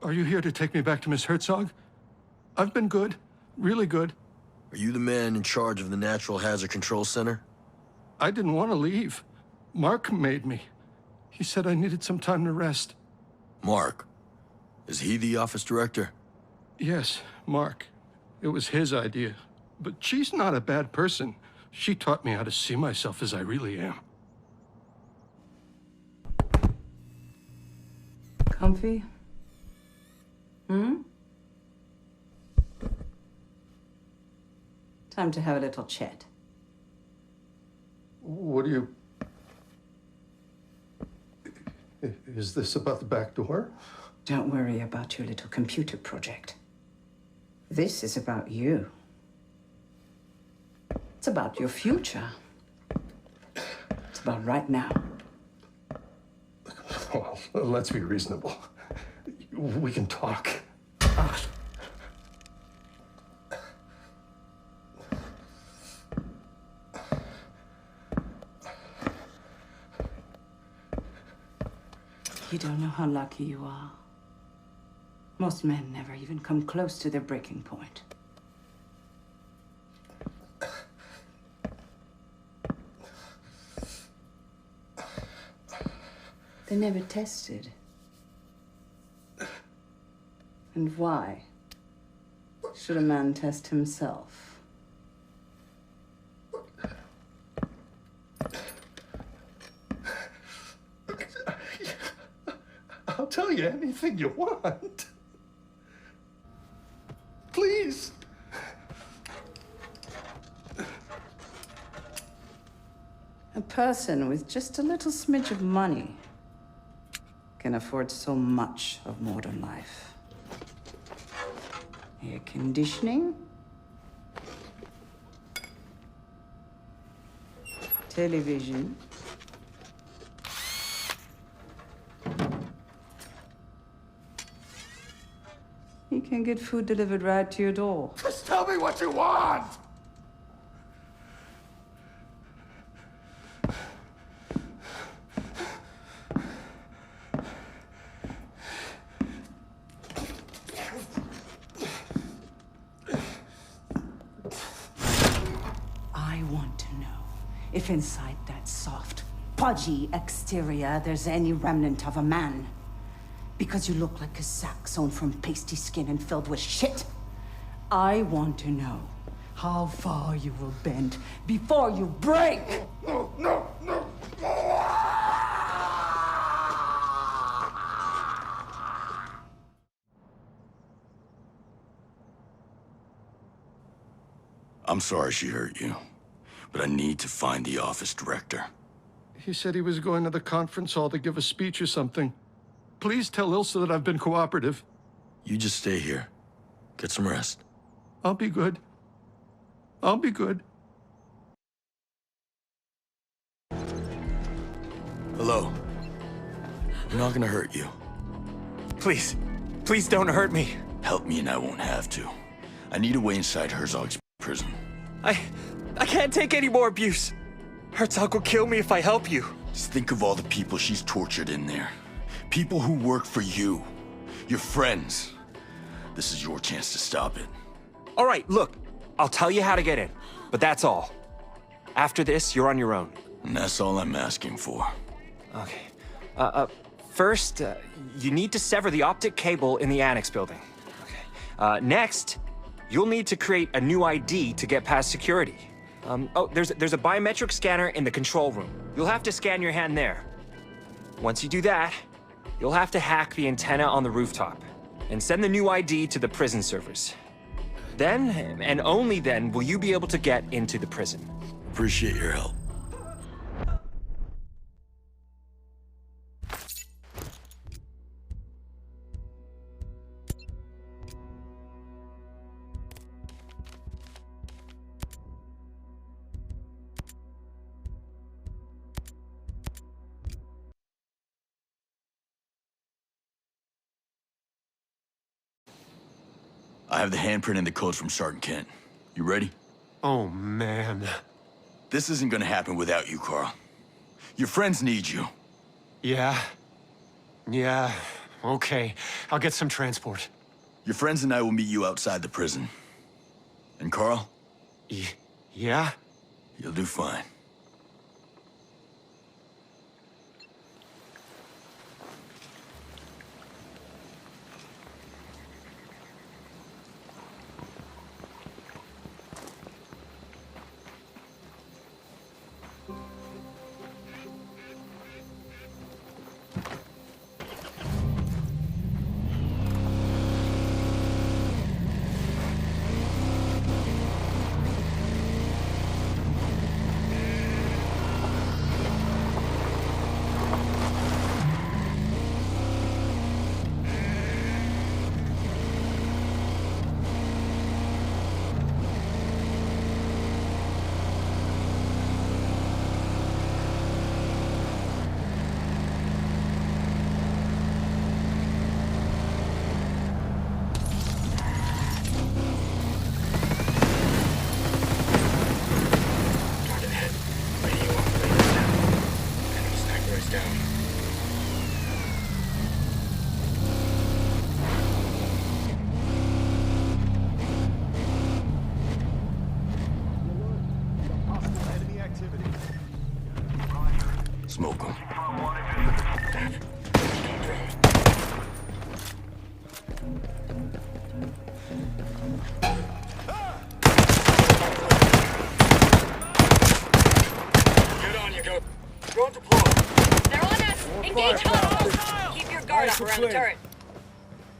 Are you here to take me back to Miss Herzog? I've been good. Really good. Are you the man in charge of the Natural Hazard Control Center? I didn't want to leave. Mark made me. He said I needed some time to rest. Mark? Is he the office director? Yes, Mark. It was his idea. But she's not a bad person. She taught me how to see myself as I really am. Comfy? Time to have a little chat. What do you... Is this about the back door? Don't worry about your little computer project. This is about you. It's about your future. It's about right now. Well, let's be reasonable. We can talk. You don't know how lucky you are. Most men never even come close to their breaking point. They never tested. And why should a man test himself? I'll tell you anything you want. Please. A person with just a little smidge of money can afford so much of modern life. Air conditioning, television, you can get food delivered right to your door. Just tell me what you want! I want to know if inside that soft, pudgy exterior there's any remnant of a man. Because you look like a sack sewn from pasty skin and filled with shit. I want to know how far you will bend before you break. No. I'm sorry she hurt you, but I need to find the office director. He said he was going to the conference hall to give a speech or something. Please tell Ilsa that I've been cooperative. You just stay here. Get some rest. I'll be good. I'll be good. Hello. I'm not gonna hurt you. Please, please don't hurt me. Help me and I won't have to. I need a way inside Herzog's prison. I can't take any more abuse. Herzog will kill me if I help you. Just think of all the people she's tortured in there. People who work for you. Your friends. This is your chance to stop it. All right, look. I'll tell you how to get in, but that's all. After this, you're on your own. And that's all I'm asking for. Okay. First, you need to sever the optic cable in the annex building. Okay. Next, you'll need to create a new ID to get past security. There's a biometric scanner in the control room. You'll have to scan your hand there. Once you do that, you'll have to hack the antenna on the rooftop and send the new ID to the prison servers. Then, and only then, will you be able to get into the prison. Appreciate your help. I have the handprint and the codes from Sergeant Kent. You ready? Oh, man. This isn't gonna happen without you, Carl. Your friends need you. Yeah, Okay, I'll get some transport. Your friends and I will meet you outside the prison. And Carl, Yeah? you'll do fine. Smoke them. Get on, you go. Drone deployed. They're on us! Engage hostile! Keep your guard up around the turret.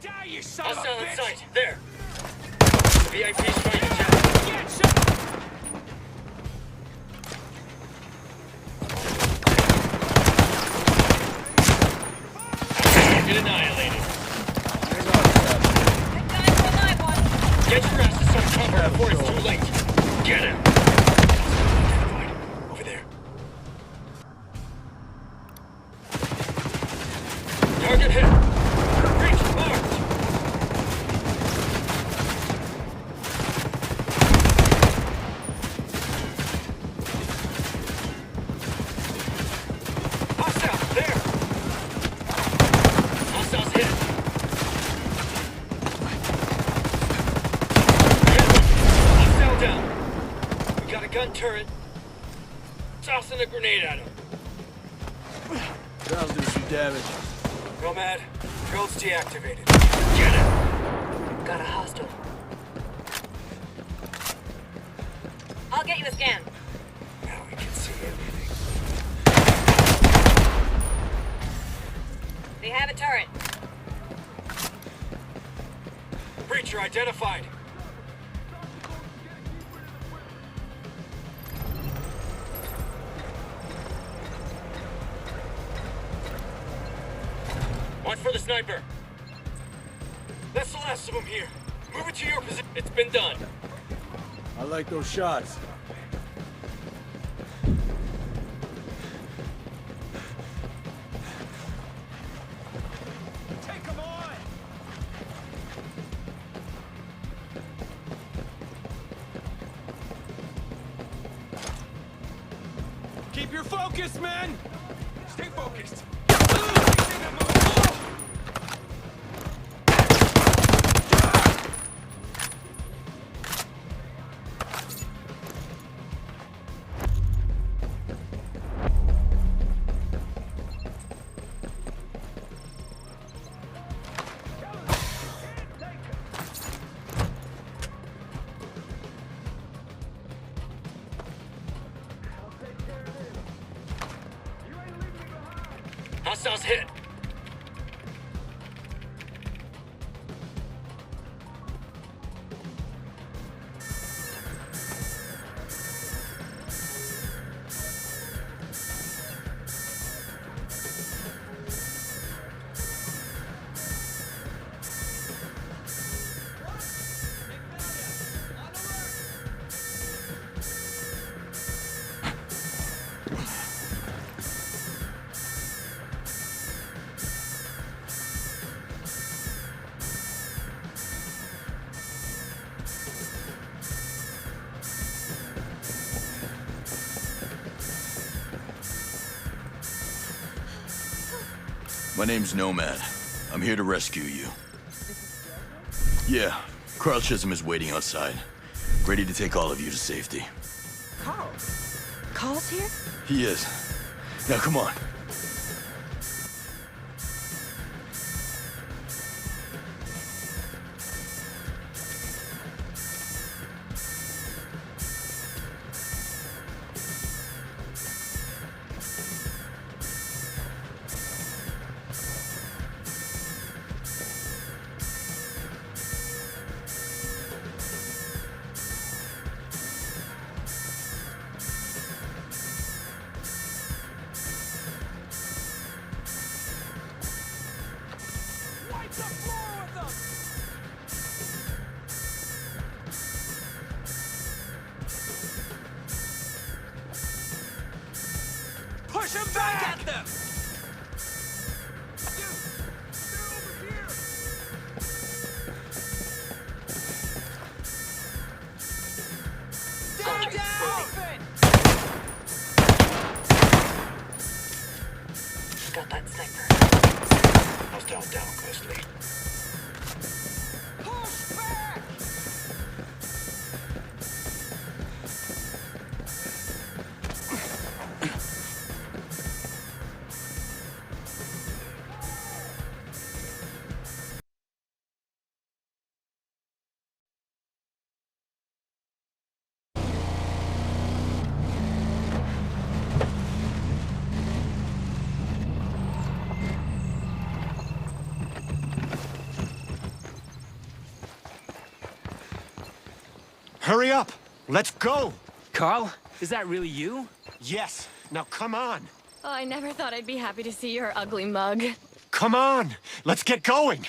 Die, you son of a Hostile in bitch! sight. There. VIP's trying to jump. Get shot! Get annihilated. Good time for a live one. Get your ass to some cover before it's too late. Get him. Over there. Target hit. Reach marked. Hostile, there. Hostiles hit. Hostile down. We got a gun turret. Tossing a grenade at him. That'll do some damage. Nomad, drone's deactivated. Get him. Got a hostile. I'll get you a scan. Now we can see everything. They have a turret. Breacher identified. Watch for the sniper. That's the last of them here. Move it to your position. It's been done. I like those shots. Take him on! Keep your focus, men! Stay focused! Hostiles hit. My name's Nomad. I'm here to rescue you. Yeah, Carl Chisholm is waiting outside, ready to take all of you to safety. Carl? Carl's here? He is. Now come on. Push him back! At them! Got that sniper. Hostile down, Ghostly. Push back! Hurry up! Let's go! Carl, is that really you? Yes. Now come on. Oh, I never thought I'd be happy to see your ugly mug. Come on! Let's get going!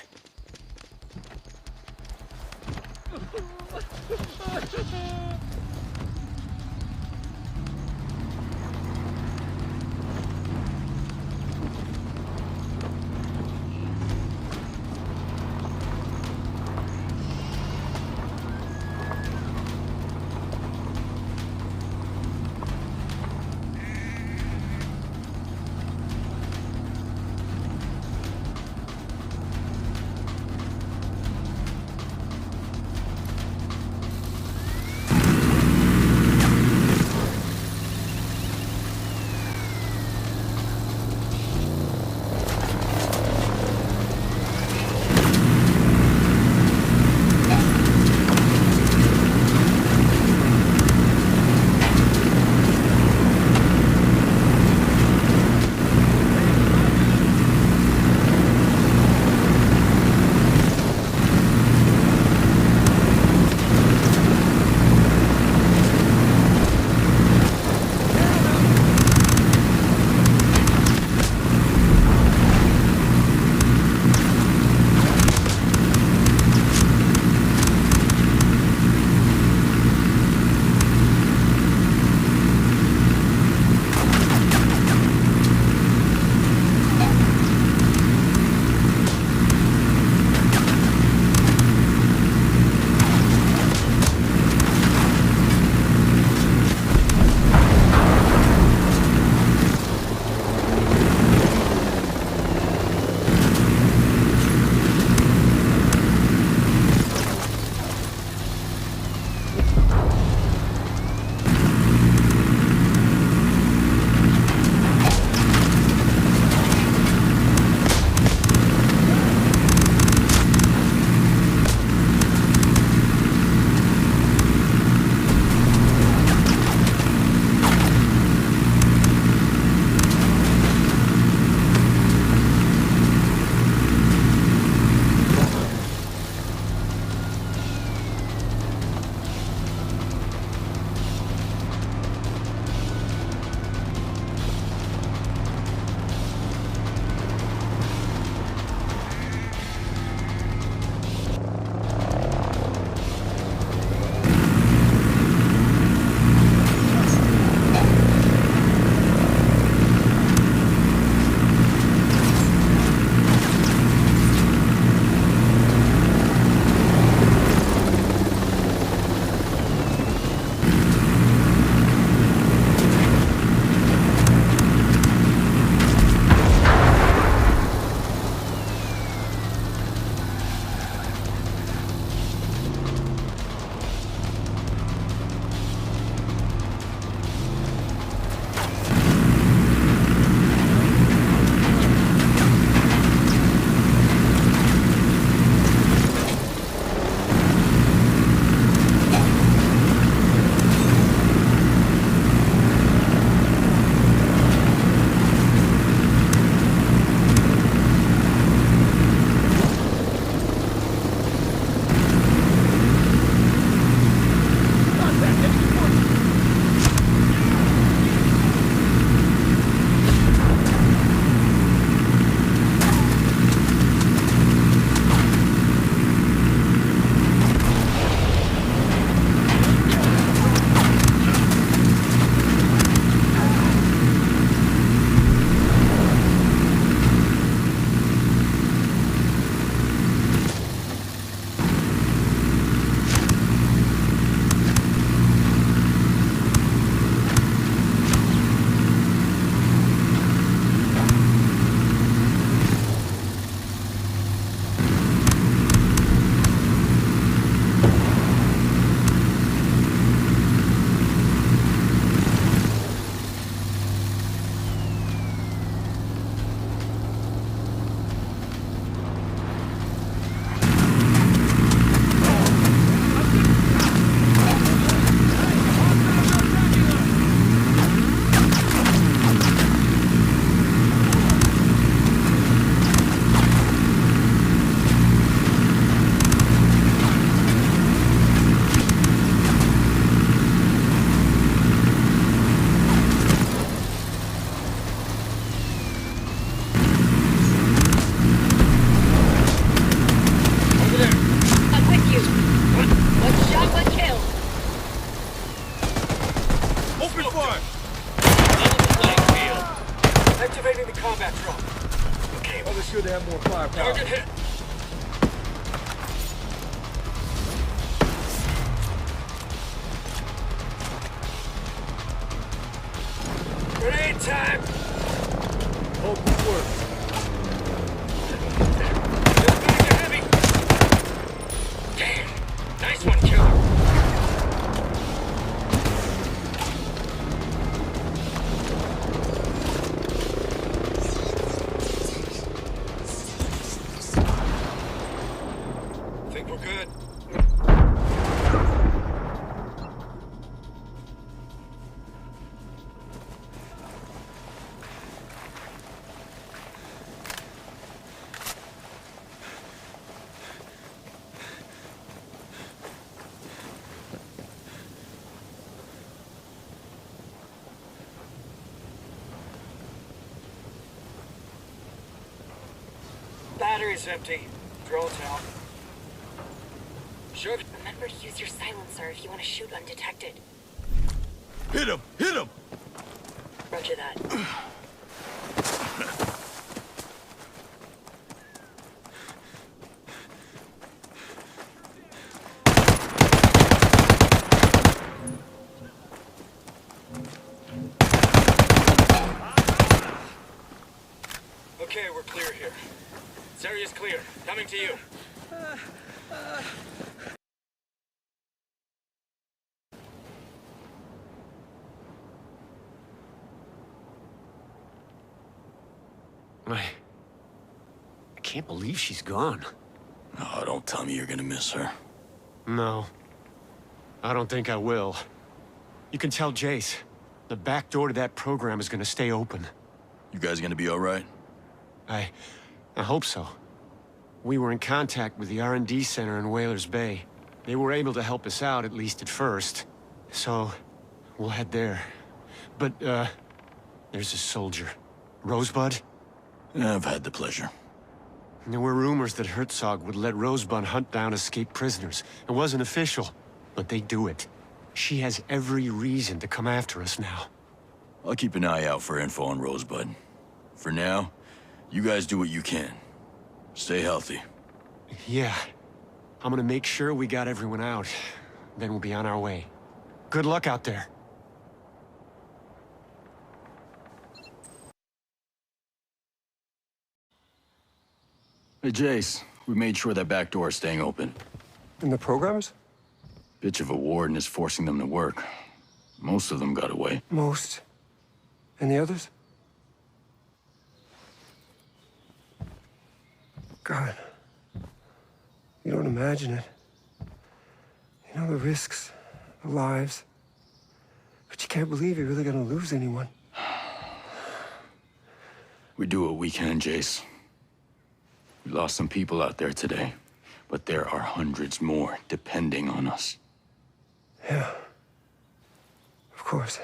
Firepower. Target hit. Grenade time! Hope this works. This bag's a heavy! Damn! Nice one, killer! Think we're good? Battery's empty. Drone's out. Sure. Remember to use your silencer if you want to shoot undetected. Hit him! Hit him! Roger that. Okay, we're clear here. This area's clear. Coming to you. I can't believe she's gone. Oh, don't tell me you're gonna miss her. No. I don't think I will. You can tell Jace. The back door to that program is gonna stay open. You guys gonna be alright? I hope so. We were in contact with the R&D center in Whalers Bay. They were able to help us out, at least at first. So, we'll head there. But, there's a soldier. Rosebud? I've had the pleasure. There were rumors that Herzog would let Rosebud hunt down escaped prisoners. It wasn't official, but they do it. She has every reason to come after us now. I'll keep an eye out for info on Rosebud. For now, you guys do what you can. Stay healthy. Yeah. I'm gonna make sure we got everyone out. Then we'll be on our way. Good luck out there. Hey, Jace. We made sure that back door is staying open. And the programs? Bitch of a warden is forcing them to work. Most of them got away. Most. And the others? God. You don't imagine it. You know the risks, the lives. But you can't believe you're really gonna lose anyone. We do what we can, Jace. We lost some people out there today, but there are hundreds more depending on us. Yeah. Of course.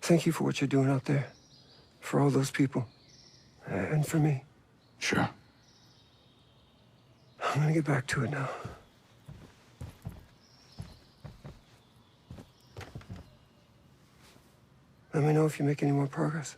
Thank you for what you're doing out there. For all those people. And for me. Sure. I'm gonna get back to it now. Let me know if you make any more progress.